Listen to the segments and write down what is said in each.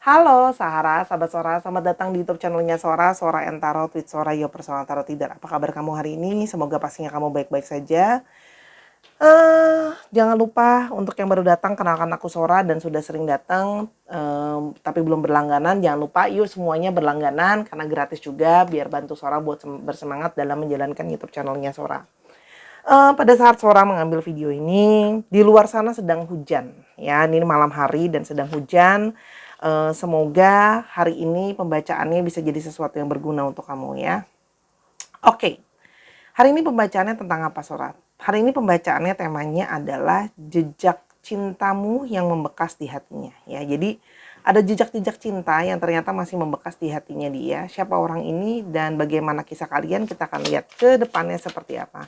Halo Sahara, sahabat Sora, selamat datang di YouTube channelnya Sora, Sora and Tarot with Sora, your personal tarot reader. Apa kabar kamu hari ini? Semoga pastinya kamu baik-baik saja. Jangan lupa untuk yang baru datang, kenalkan aku Sora dan sudah sering datang, tapi belum berlangganan. Jangan lupa yuk semuanya berlangganan karena gratis juga, biar bantu Sora buat bersemangat dalam menjalankan YouTube channelnya Sora. Pada saat Sora mengambil video ini, di luar sana sedang hujan. Ya, ini malam hari dan sedang hujan. Semoga hari ini pembacaannya bisa jadi sesuatu yang berguna untuk kamu ya. Oke, hari ini pembacaannya tentang apa Sora? Hari ini pembacaannya temanya adalah jejak cintamu yang membekas di hatinya. Ya, jadi ada jejak-jejak cinta yang ternyata masih membekas di hatinya dia. Siapa orang ini dan bagaimana kisah kalian, kita akan lihat ke depannya seperti apa.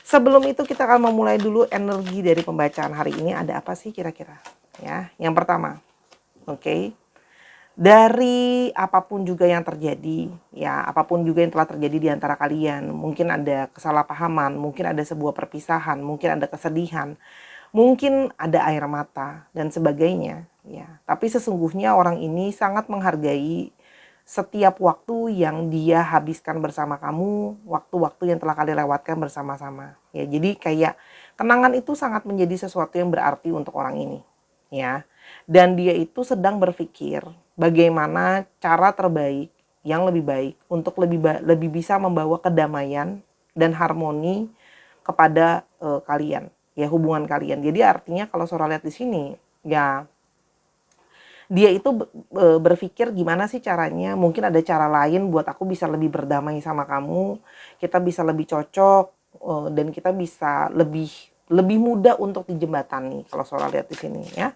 Sebelum itu kita akan memulai dulu energi dari pembacaan hari ini. Ada apa sih kira-kira? Ya, yang pertama, oke. Dari apapun juga yang terjadi, ya apapun juga yang telah terjadi di antara kalian, mungkin ada kesalahpahaman, mungkin ada sebuah perpisahan, mungkin ada kesedihan, mungkin ada air mata dan sebagainya, ya. Tapi sesungguhnya orang ini sangat menghargai setiap waktu yang dia habiskan bersama kamu, waktu-waktu yang telah kalian lewatkan bersama-sama. Ya, jadi kayak kenangan itu sangat menjadi sesuatu yang berarti untuk orang ini, ya. Dan dia itu sedang berpikir bagaimana cara terbaik yang lebih baik untuk lebih bisa membawa kedamaian dan harmoni kepada kalian, ya hubungan kalian. Jadi artinya kalau Sora lihat di sini, ya dia itu berpikir gimana sih caranya, mungkin ada cara lain buat aku bisa lebih berdamai sama kamu, kita bisa lebih cocok, dan kita bisa lebih lebih mudah untuk dijembatani kalau Sora lihat di sini ya.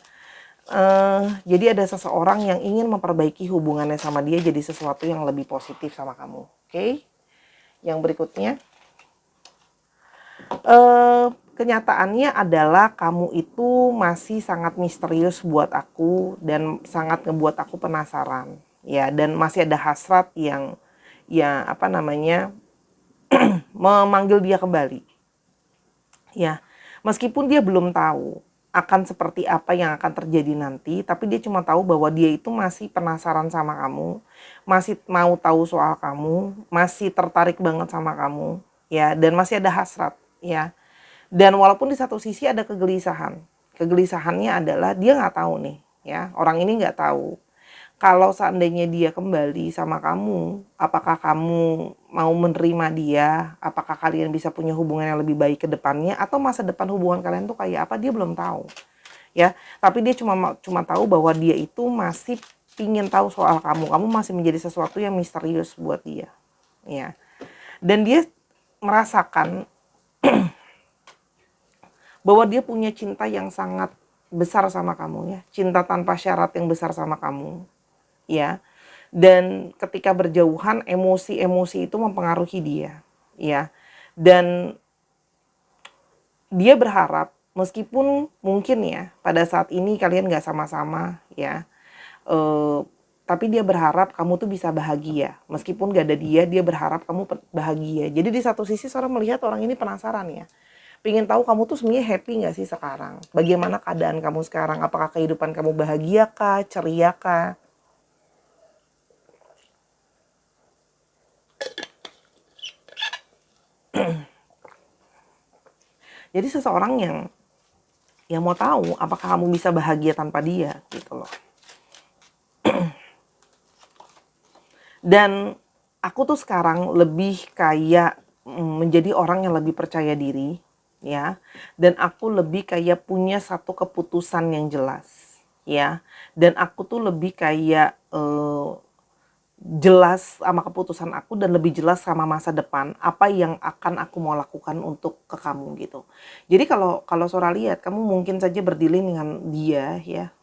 Jadi ada seseorang yang ingin memperbaiki hubungannya sama dia jadi sesuatu yang lebih positif sama kamu. Oke. Yang berikutnya, kenyataannya adalah kamu itu masih sangat misterius buat aku dan sangat ngebuat aku penasaran. Ya, dan masih ada hasrat yang ya apa namanya memanggil dia kembali. Ya, meskipun dia belum tahu akan seperti apa yang akan terjadi nanti, tapi dia cuma tahu bahwa dia itu masih penasaran sama kamu, masih mau tahu soal kamu, masih tertarik banget sama kamu, ya, dan masih ada hasrat, ya. Dan walaupun di satu sisi ada kegelisahan, kegelisahannya adalah dia nggak tahu nih, ya, orang ini nggak tahu kalau seandainya dia kembali sama kamu, apakah kamu mau menerima dia? Apakah kalian bisa punya hubungan yang lebih baik ke depannya? Atau masa depan hubungan kalian tuh kayak apa? Dia belum tahu. Ya, tapi dia cuma tahu bahwa dia itu masih pingin tahu soal kamu. Kamu masih menjadi sesuatu yang misterius buat dia. Ya. Dan dia merasakan bahwa dia punya cinta yang sangat besar sama kamu ya. Cinta tanpa syarat yang besar sama kamu. Ya. Dan ketika berjauhan emosi-emosi itu mempengaruhi dia, ya. Dan dia berharap meskipun mungkin ya pada saat ini kalian gak sama-sama ya, tapi dia berharap kamu tuh bisa bahagia. Meskipun gak ada dia, dia berharap kamu bahagia. Jadi di satu sisi seorang melihat orang ini penasaran ya, pengen tahu kamu tuh sebenarnya happy gak sih sekarang? Bagaimana keadaan kamu sekarang? Apakah kehidupan kamu bahagia kah, ceria kah? Jadi seseorang yang mau tahu apakah kamu bisa bahagia tanpa dia gitu loh. Dan aku tuh sekarang lebih kayak menjadi orang yang lebih percaya diri ya, dan aku lebih kayak punya satu keputusan yang jelas ya, dan aku tuh lebih kayak jelas sama keputusan aku dan lebih jelas sama masa depan apa yang akan aku mau lakukan untuk ke kamu gitu. Jadi kalau kalau Sora lihat kamu mungkin saja berdealing dengan dia ya,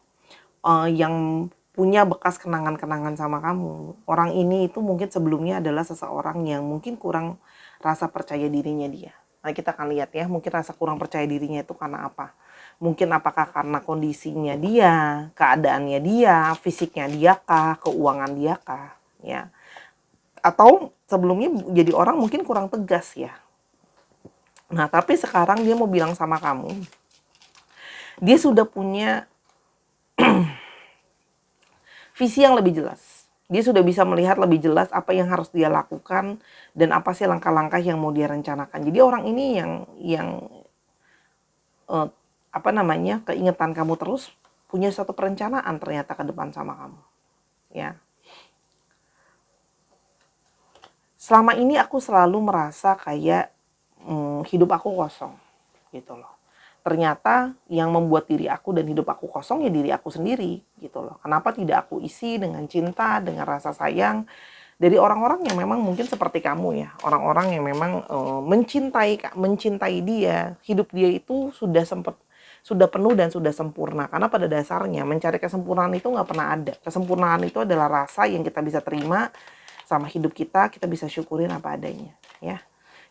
yang punya bekas kenangan-kenangan sama kamu. Orang ini itu mungkin sebelumnya adalah seseorang yang mungkin kurang rasa percaya dirinya dia. Nah, kita akan lihat ya, mungkin rasa kurang percaya dirinya itu karena apa? Mungkin apakah karena kondisinya dia, keadaannya dia, fisiknya dia kah, keuangan dia kah, ya. Atau sebelumnya jadi orang mungkin kurang tegas ya. Nah, tapi sekarang dia mau bilang sama kamu, dia sudah punya visi yang lebih jelas. Dia sudah bisa melihat lebih jelas apa yang harus dia lakukan dan apa sih langkah-langkah yang mau dia rencanakan. Jadi orang ini yang keingetan kamu terus, punya suatu perencanaan ternyata ke depan sama kamu. Ya. Selama ini aku selalu merasa kayak hidup aku kosong gitu loh. Ternyata yang membuat diri aku dan hidup aku kosong ya diri aku sendiri gitu loh. Kenapa tidak aku isi dengan cinta, dengan rasa sayang dari orang-orang yang memang mungkin seperti kamu ya. Orang-orang yang memang mencintai dia, hidup dia itu sudah penuh dan sudah sempurna. Karena pada dasarnya mencari kesempurnaan itu nggak pernah ada. Kesempurnaan itu adalah rasa yang kita bisa terima sama hidup kita bisa syukurin apa adanya ya.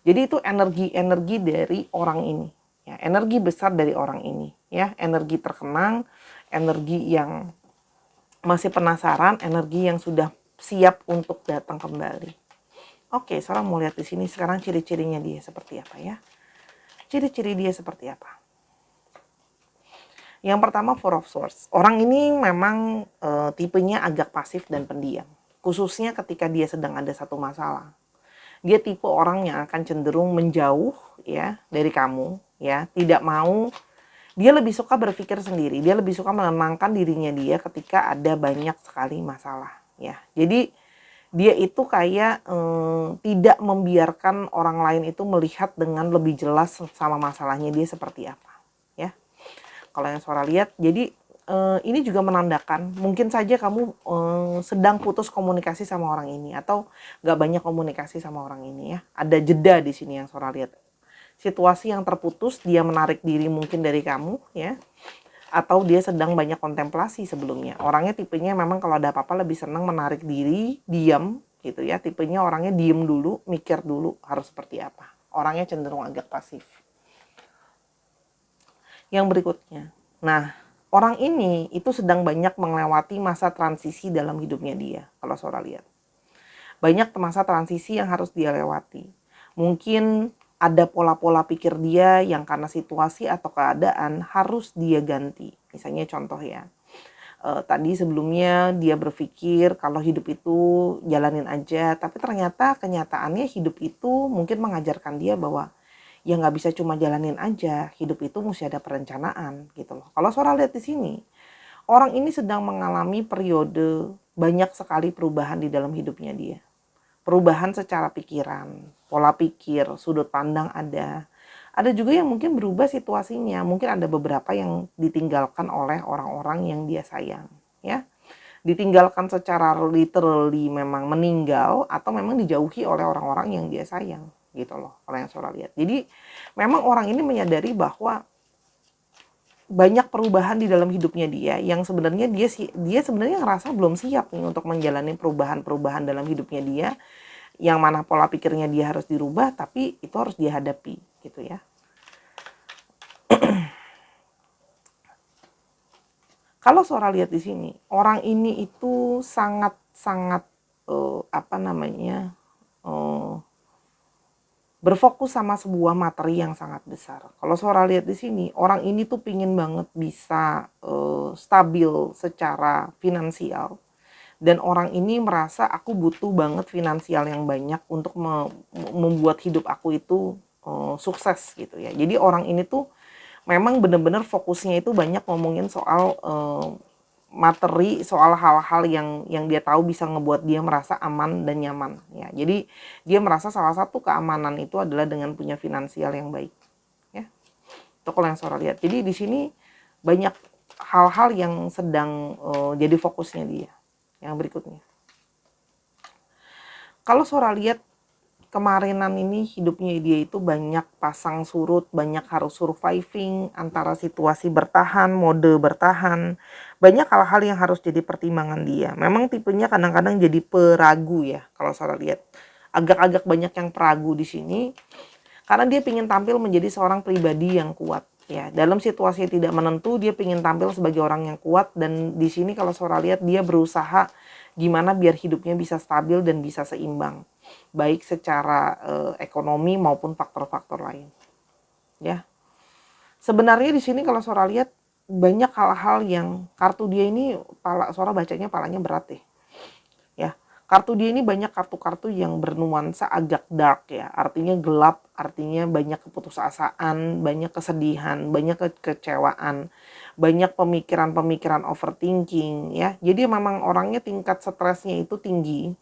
Jadi itu energi dari orang ini ya, energi besar dari orang ini ya, energi terkenang, energi yang masih penasaran, energi yang sudah siap untuk datang kembali. Oke, sekarang mau lihat di sini sekarang ciri-cirinya dia seperti apa ya. Ciri-ciri dia seperti apa? Yang pertama, Four of Swords. Orang ini memang tipenya agak pasif dan pendiam. Khususnya ketika dia sedang ada satu masalah. Dia tipe orang yang akan cenderung menjauh ya dari kamu ya, tidak mau. Dia lebih suka berpikir sendiri, dia lebih suka menenangkan dirinya dia ketika ada banyak sekali masalah ya. Jadi dia itu kayak tidak membiarkan orang lain itu melihat dengan lebih jelas sama masalahnya dia seperti apa ya. Kalau yang suara lihat, jadi ini juga menandakan mungkin saja kamu sedang putus komunikasi sama orang ini atau gak banyak komunikasi sama orang ini ya. Ada jeda di sini yang suara lihat. Situasi yang terputus, dia menarik diri mungkin dari kamu ya. Atau dia sedang banyak kontemplasi sebelumnya. Orangnya tipenya memang kalau ada apa-apa lebih senang menarik diri, diam gitu ya. Tipenya orangnya diem dulu, mikir dulu harus seperti apa. Orangnya cenderung agak pasif. Yang berikutnya. Nah, orang ini itu sedang banyak melewati masa transisi dalam hidupnya dia, kalau Sora lihat. Banyak masa transisi yang harus dia lewati. Mungkin ada pola-pola pikir dia yang karena situasi atau keadaan harus dia ganti. Misalnya contoh ya, tadi sebelumnya dia berpikir kalau hidup itu jalanin aja, tapi ternyata kenyataannya hidup itu mungkin mengajarkan dia bahwa ya nggak bisa cuma jalanin aja, hidup itu mesti ada perencanaan gitu loh. Kalau Sora lihat di sini, orang ini sedang mengalami periode banyak sekali perubahan di dalam hidupnya dia. Perubahan secara pikiran, pola pikir, sudut pandang ada. Ada juga yang mungkin berubah situasinya, mungkin ada beberapa yang ditinggalkan oleh orang-orang yang dia sayang, ya. Ditinggalkan secara literally memang meninggal atau memang dijauhi oleh orang-orang yang dia sayang gitu loh, kalau yang Sora lihat. Jadi memang orang ini menyadari bahwa banyak perubahan di dalam hidupnya dia yang sebenarnya dia sebenarnya ngerasa belum siap nih untuk menjalani perubahan-perubahan dalam hidupnya dia, yang mana pola pikirnya dia harus dirubah, tapi itu harus dihadapi gitu ya. Kalau Sora lihat di sini, orang ini itu sangat berfokus sama sebuah materi yang sangat besar. Kalau Sora lihat di sini, orang ini tuh pingin banget bisa stabil secara finansial. Dan orang ini merasa aku butuh banget finansial yang banyak untuk membuat hidup aku itu sukses gitu ya. Jadi orang ini tuh memang benar-benar fokusnya itu banyak ngomongin soal materi, soal hal-hal yang dia tahu bisa ngebuat dia merasa aman dan nyaman ya. Jadi dia merasa salah satu keamanan itu adalah dengan punya finansial yang baik ya. Itu kalau yang Sora lihat. Jadi di sini banyak hal-hal yang sedang jadi fokusnya dia. Yang berikutnya. Kalau Sora lihat kemarinan ini hidupnya dia itu banyak pasang surut, banyak harus surviving antara situasi bertahan, mode bertahan. Banyak hal-hal yang harus jadi pertimbangan dia. Memang tipenya kadang-kadang jadi peragu ya kalau Sora lihat. Agak-agak banyak yang peragu di sini karena dia ingin tampil menjadi seorang pribadi yang kuat ya. Dalam situasi yang tidak menentu dia ingin tampil sebagai orang yang kuat, dan di sini kalau Sora lihat dia berusaha gimana biar hidupnya bisa stabil dan bisa seimbang, baik secara ekonomi maupun faktor-faktor lain. Ya. Sebenarnya di sini kalau Sora lihat banyak hal-hal yang kartu dia ini Sora bacanya palanya berat deh. Ya, kartu dia ini banyak kartu-kartu yang bernuansa agak dark ya, artinya gelap, artinya banyak keputusasaan, banyak kesedihan, banyak kekecewaan, banyak pemikiran-pemikiran overthinking ya. Jadi memang orangnya tingkat stresnya itu tinggi.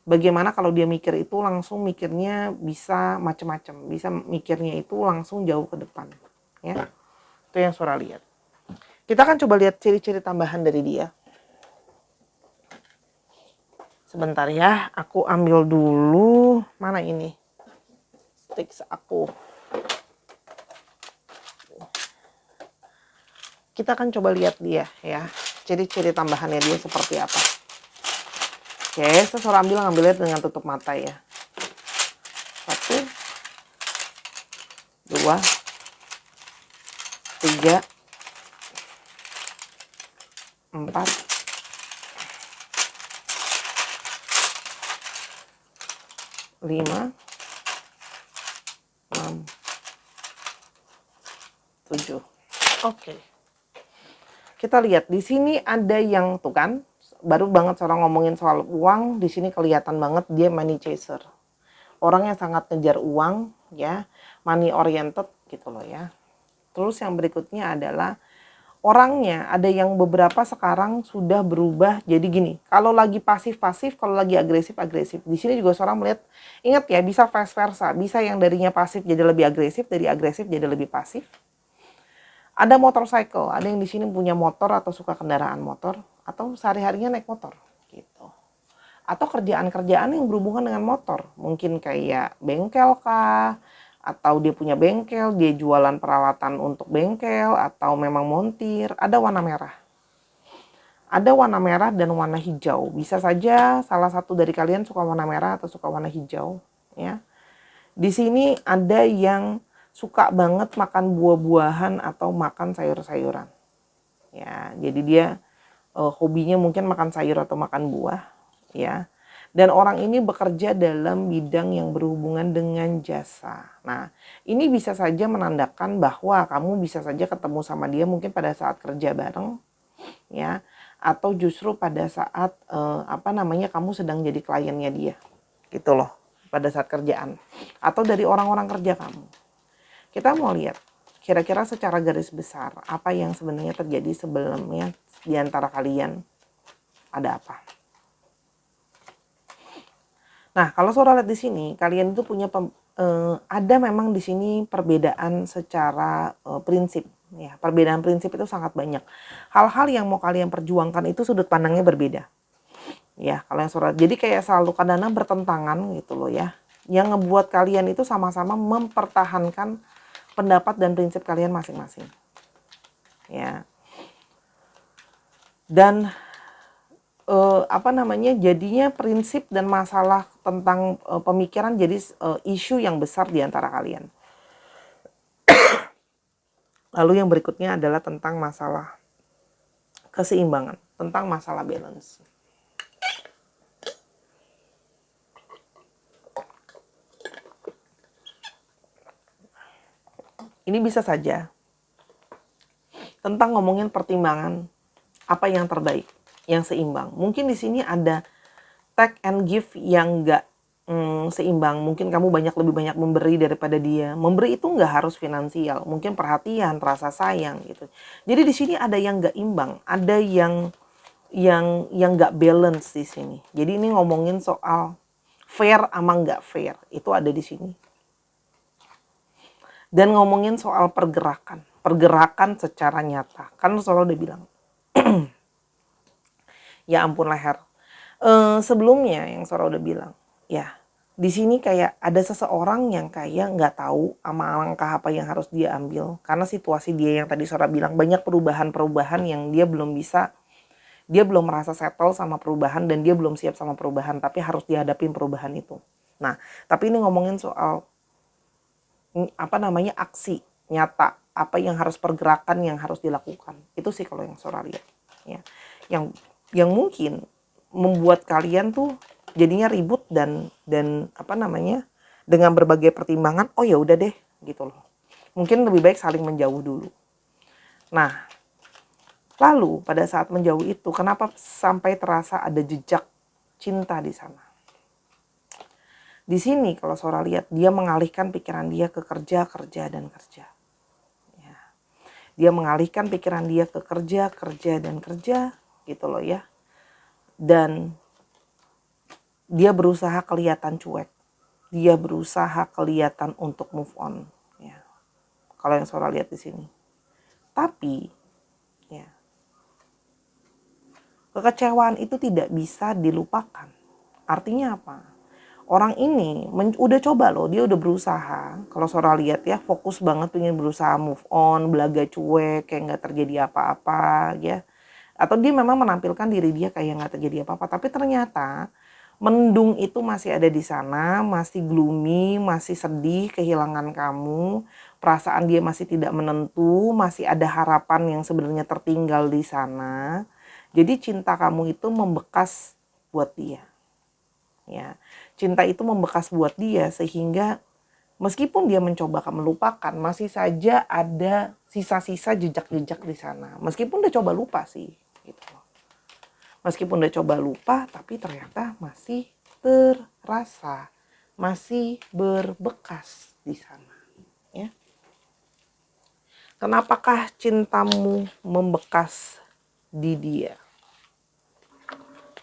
Bagaimana kalau dia mikir itu langsung mikirnya bisa macam-macam, bisa mikirnya itu langsung jauh ke depan ya. Itu yang Sora lihat. Kita akan coba lihat ciri-ciri tambahan dari dia. Sebentar ya, aku ambil dulu. Mana ini? Sticks aku. Kita akan coba lihat dia ya. Ciri-ciri tambahannya dia seperti apa. Oke, saya ngambil lihat dengan tutup mata ya. 1, 2, 3, 4, 5, 6, 7. Oke. Kita lihat di sini ada yang tuh kan, baru banget seorang ngomongin soal uang, di sini kelihatan banget dia money chaser. Orang yang sangat ngejar uang ya, money oriented gitu loh ya. Terus yang berikutnya adalah orangnya ada yang beberapa sekarang sudah berubah jadi gini. Kalau lagi pasif-pasif, kalau lagi agresif-agresif. Di sini juga seorang melihat, ingat ya, bisa vice versa, bisa yang darinya pasif jadi lebih agresif, dari agresif jadi lebih pasif. Ada motorcycle, ada yang di sini punya motor atau suka kendaraan motor atau sehari-harinya naik motor gitu. Atau kerjaan-kerjaan yang berhubungan dengan motor, mungkin kayak bengkel kah, atau dia punya bengkel, dia jualan peralatan untuk bengkel atau memang montir. Ada warna merah. Ada warna merah dan warna hijau. Bisa saja salah satu dari kalian suka warna merah atau suka warna hijau, ya. Di sini ada yang suka banget makan buah-buahan atau makan sayur-sayuran. Ya, jadi dia hobinya mungkin makan sayur atau makan buah, ya. Dan orang ini bekerja dalam bidang yang berhubungan dengan jasa. Nah, ini bisa saja menandakan bahwa kamu bisa saja ketemu sama dia mungkin pada saat kerja bareng, ya, atau justru pada saat kamu sedang jadi kliennya dia, gitu loh, pada saat kerjaan, atau dari orang-orang kerja kamu. Kita mau lihat kira-kira secara garis besar apa yang sebenarnya terjadi sebelumnya di antara kalian, ada apa. Nah, kalau Sora lihat di sini, kalian itu punya ada memang di sini perbedaan secara prinsip. Ya, perbedaan prinsip itu sangat banyak. Hal-hal yang mau kalian perjuangkan itu sudut pandangnya berbeda. Ya, kalau yang Sora, jadi kayak selalu kadang-kadang bertentangan gitu loh ya. Yang ngebuat kalian itu sama-sama mempertahankan pendapat dan prinsip kalian masing-masing. Ya. Dan jadinya prinsip dan masalah tentang pemikiran jadi isu yang besar di antara kalian. Lalu yang berikutnya adalah tentang masalah keseimbangan, tentang masalah balance. Ini bisa saja tentang ngomongin pertimbangan apa yang terbaik, yang seimbang. Mungkin di sini ada take and give yang enggak seimbang. Mungkin kamu lebih banyak memberi daripada dia. Memberi itu nggak harus finansial, mungkin perhatian, rasa sayang gitu. Jadi di sini ada yang nggak imbang, ada yang nggak balance di sini. Jadi ini ngomongin soal fair sama nggak fair, itu ada di sini. Dan ngomongin soal pergerakan secara nyata. Kan Solo udah bilang, ya ampun leher. Sebelumnya yang Sora udah bilang, ya di sini kayak ada seseorang yang kayak nggak tahu sama langkah apa yang harus dia ambil karena situasi dia yang tadi Sora bilang banyak perubahan-perubahan yang dia belum merasa settle sama perubahan dan dia belum siap sama perubahan tapi harus dihadapin perubahan itu. Nah, tapi ini ngomongin soal aksi nyata, apa yang harus pergerakan yang harus dilakukan. Itu sih kalau yang Sora lihat, ya. Yang mungkin membuat kalian tuh jadinya ribut dan dengan berbagai pertimbangan, ya udah deh gitu loh. Mungkin lebih baik saling menjauh dulu. Nah, Lalu pada saat menjauh itu, kenapa sampai terasa ada jejak cinta di sana? Di sini kalau Sora lihat, dia mengalihkan pikiran dia ke kerja, kerja, dan kerja. Ya. Dia mengalihkan pikiran dia ke kerja, kerja, dan kerja, gitu loh ya. Dan dia berusaha kelihatan cuek. Dia berusaha kelihatan untuk move on. Ya. Kalau yang Sora lihat di sini. Tapi, ya, kekecewaan itu tidak bisa dilupakan. Artinya apa? Orang ini udah coba loh, dia udah berusaha. Kalau Sora lihat ya, fokus banget pengen berusaha move on, belaga cuek, kayak nggak terjadi apa-apa ya. Atau dia memang menampilkan diri dia kayak nggak terjadi apa-apa. Tapi ternyata mendung itu masih ada di sana, masih gloomy, masih sedih, kehilangan kamu. Perasaan dia masih tidak menentu, masih ada harapan yang sebenarnya tertinggal di sana. Jadi cinta kamu itu membekas buat dia. Ya, cinta itu membekas buat dia sehingga meskipun dia mencoba melupakan, masih saja ada sisa-sisa jejak-jejak di sana. Meskipun udah coba lupa sih, gitu. Meskipun udah coba lupa, tapi ternyata masih terasa, masih berbekas di sana. Ya. Kenapakah cintamu membekas di dia?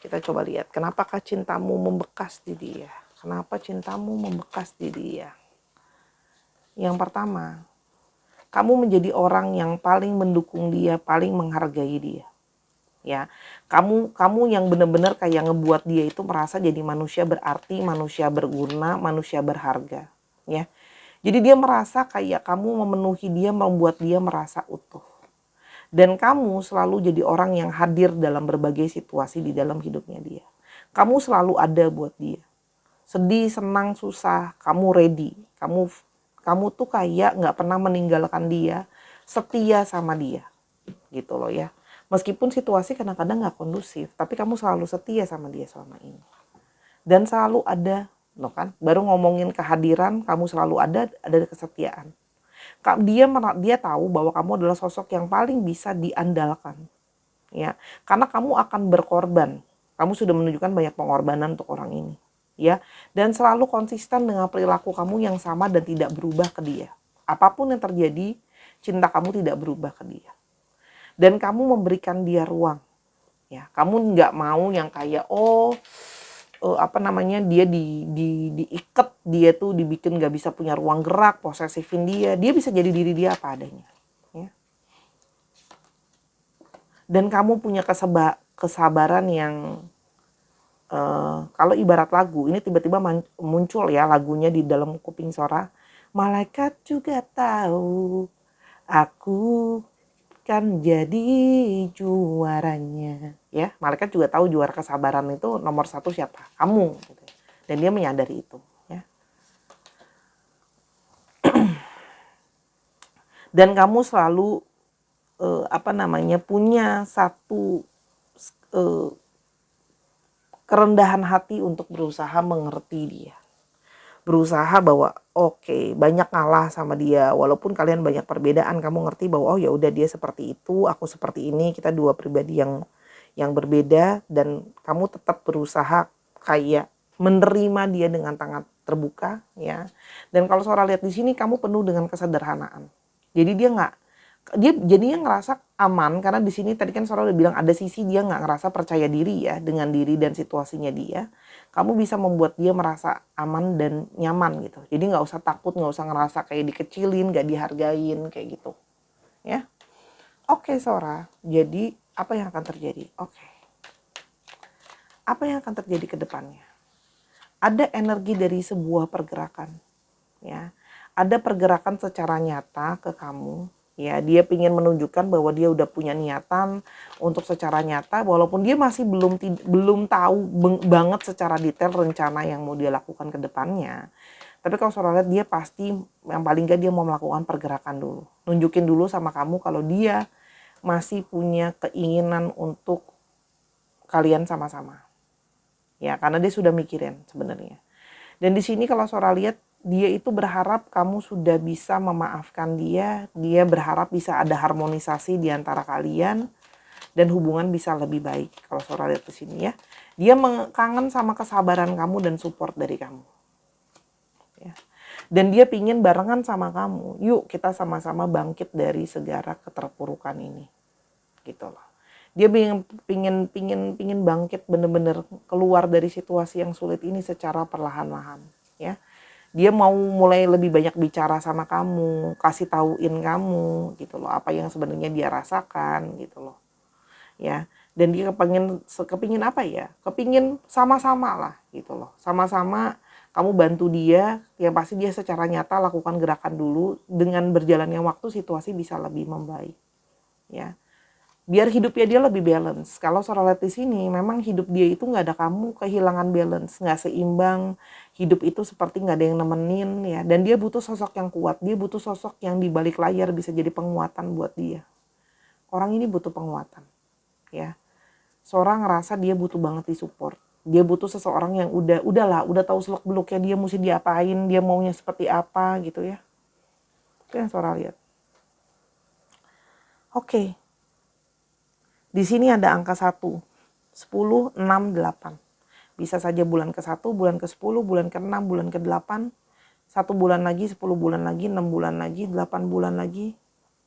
Kita coba lihat, kenapakah cintamu membekas di dia? Kenapa cintamu membekas di dia? Yang pertama, kamu menjadi orang yang paling mendukung dia, paling menghargai dia. Ya, kamu yang benar-benar kayak ngebuat dia itu merasa jadi manusia berarti, manusia berguna, manusia berharga. Ya, jadi dia merasa kayak kamu memenuhi dia, membuat dia merasa utuh. Dan kamu selalu jadi orang yang hadir dalam berbagai situasi di dalam hidupnya dia. Kamu selalu ada buat dia. Sedih, senang, susah, kamu ready. Kamu tuh kayak nggak pernah meninggalkan dia, setia sama dia. Gitu loh ya. Meskipun situasi kadang-kadang nggak kondusif, tapi kamu selalu setia sama dia selama ini. Dan selalu ada, loh kan? Baru ngomongin kehadiran, kamu selalu ada kesetiaan. Dia tahu bahwa kamu adalah sosok yang paling bisa diandalkan. Ya, karena kamu akan berkorban. Kamu sudah menunjukkan banyak pengorbanan untuk orang ini. Ya, dan selalu konsisten dengan perilaku kamu yang sama dan tidak berubah ke dia. Apapun yang terjadi, cinta kamu tidak berubah ke dia. Dan kamu memberikan dia ruang. Ya, kamu nggak mau yang kayak dia diikat, dia tuh dibikin nggak bisa punya ruang gerak, posesifin dia bisa jadi diri dia apa adanya. Ya. Dan kamu punya kesabaran yang kalau ibarat lagu, ini tiba-tiba muncul ya lagunya di dalam kuping Sora. Malaikat juga tahu aku kan jadi juaranya. Ya, malaikat juga tahu juara kesabaran itu nomor 1 siapa? Kamu. Gitu. Dan dia menyadari itu. Ya. Dan kamu selalu punya satu kerendahan hati untuk berusaha mengerti dia. Berusaha bahwa banyak ngalah sama dia, walaupun kalian banyak perbedaan, kamu ngerti bahwa ya udah dia seperti itu, aku seperti ini, kita dua pribadi yang berbeda, dan kamu tetap berusaha kayak menerima dia dengan tangan terbuka ya. Dan kalau Sora lihat di sini, kamu penuh dengan kesederhanaan. Jadi dia jadinya ngerasa aman, karena di sini tadi kan Sora udah bilang ada sisi dia nggak ngerasa percaya diri ya dengan diri dan situasinya dia. Kamu bisa membuat dia merasa aman dan nyaman gitu. Jadi nggak usah takut, nggak usah ngerasa kayak dikecilin, nggak dihargain kayak gitu. Ya, oke Sora. Jadi apa yang akan terjadi? Apa yang akan terjadi ke depannya? Ada energi dari sebuah pergerakan. Ya, ada pergerakan secara nyata ke kamu. Ya, dia ingin menunjukkan bahwa dia udah punya niatan untuk secara nyata, walaupun dia masih belum tahu banget secara detail rencana yang mau dia lakukan ke depannya. Tapi kalau Sora lihat, dia pasti yang paling gak dia mau melakukan pergerakan dulu. Nunjukin dulu sama kamu kalau dia masih punya keinginan untuk kalian sama-sama. Ya, karena dia sudah mikirin sebenarnya. Dan di sini kalau Sora lihat, dia itu berharap kamu sudah bisa memaafkan dia berharap bisa ada harmonisasi di antara kalian, dan hubungan bisa lebih baik. Kalau Sora lihat di sini ya, dia kangen sama kesabaran kamu dan support dari kamu. Ya. Dan dia pingin barengan sama kamu. Yuk kita sama-sama bangkit dari segala keterpurukan ini. Gitu loh. Dia pingin bangkit bener-bener keluar dari situasi yang sulit ini secara perlahan-lahan. Ya. Dia mau mulai lebih banyak bicara sama kamu, kasih tauin kamu gitu loh, apa yang sebenarnya dia rasakan gitu loh. Ya, dan dia kepingin apa ya? Kepingin sama-sama lah gitu loh. Sama-sama kamu bantu dia, yang pasti dia secara nyata lakukan gerakan dulu, dengan berjalannya waktu situasi bisa lebih membaik. Ya. Biar hidupnya dia lebih balance. Kalau Sora lihat di sini, memang hidup dia itu nggak ada kamu, kehilangan balance, nggak seimbang. Hidup itu seperti nggak ada yang nemenin ya. Dan dia butuh sosok yang kuat, dia butuh sosok yang di balik layar bisa jadi penguatan buat dia. Orang ini butuh penguatan ya. Sora ngerasa dia butuh banget disupport. Dia butuh seseorang yang udah tahu seluk beluknya dia mesti diapain, dia maunya seperti apa gitu ya. Itu yang Sora lihat. Oke. Di sini ada angka 1, 10, 6, 8. Bisa saja bulan ke-1, bulan ke-10, bulan ke-6, bulan ke-8, 1 bulan lagi, 10 bulan lagi, 6 bulan lagi, 8 bulan lagi,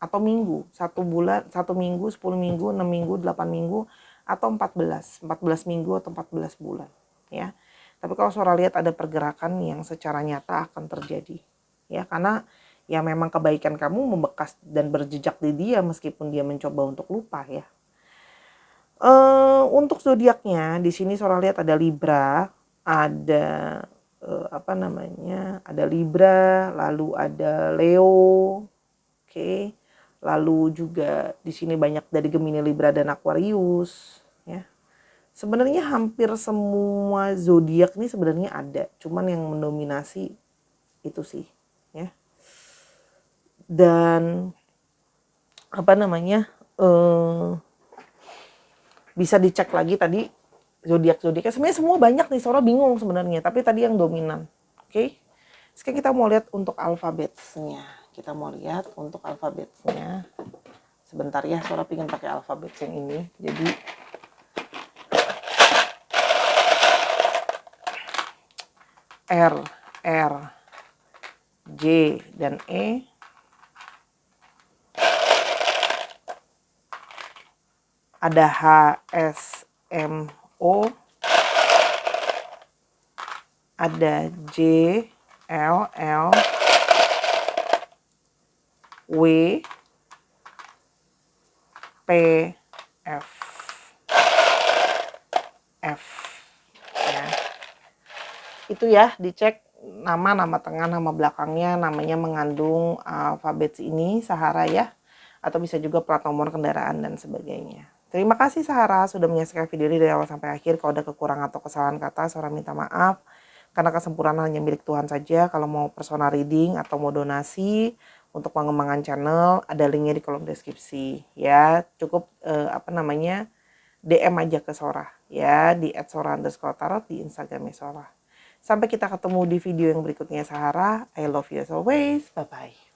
atau minggu. 1 bulan, 1 minggu, 10 minggu, 6 minggu, 8 minggu, atau 14 minggu atau 14 bulan. Ya. Tapi kalau Sora lihat ada pergerakan yang secara nyata akan terjadi. Ya, karena ya memang kebaikan kamu membekas dan berjejak di dia meskipun dia mencoba untuk lupa ya. Untuk zodiaknya di sini Sora lihat ada Libra, ada ada Libra, lalu ada Leo, oke. Lalu juga di sini banyak dari Gemini, Libra dan Aquarius, ya. Sebenarnya hampir semua zodiak ini sebenarnya ada, cuman yang mendominasi itu sih, ya. Dan bisa dicek lagi tadi zodiak-zodiaknya. Sebenarnya semua banyak nih, Sora bingung sebenarnya, tapi tadi yang dominan. Oke. Sekarang kita mau lihat untuk alfabetnya. Kita mau lihat untuk alfabetnya. Sebentar ya, Sora pengen pakai alfabet yang ini. Jadi R, J, dan E. Ada H, S, M, O. Ada J, L, W, P, F. Ya. Itu ya, dicek nama tengah, nama belakangnya, namanya mengandung alfabet ini, Sahara ya. Atau bisa juga plat nomor kendaraan dan sebagainya. Terima kasih Sahara sudah menyaksikan video ini dari awal sampai akhir. Kalau ada kekurangan atau kesalahan kata, Sora minta maaf. Karena kesempurnaan hanya milik Tuhan saja. Kalau mau personal reading atau mau donasi untuk pengembangan channel, ada linknya di kolom deskripsi. Ya, cukup DM aja ke Sora. Ya, di @sora_tarot di Instagramnya Sora. Sampai kita ketemu di video yang berikutnya Sahara. I love you as always. Bye-bye.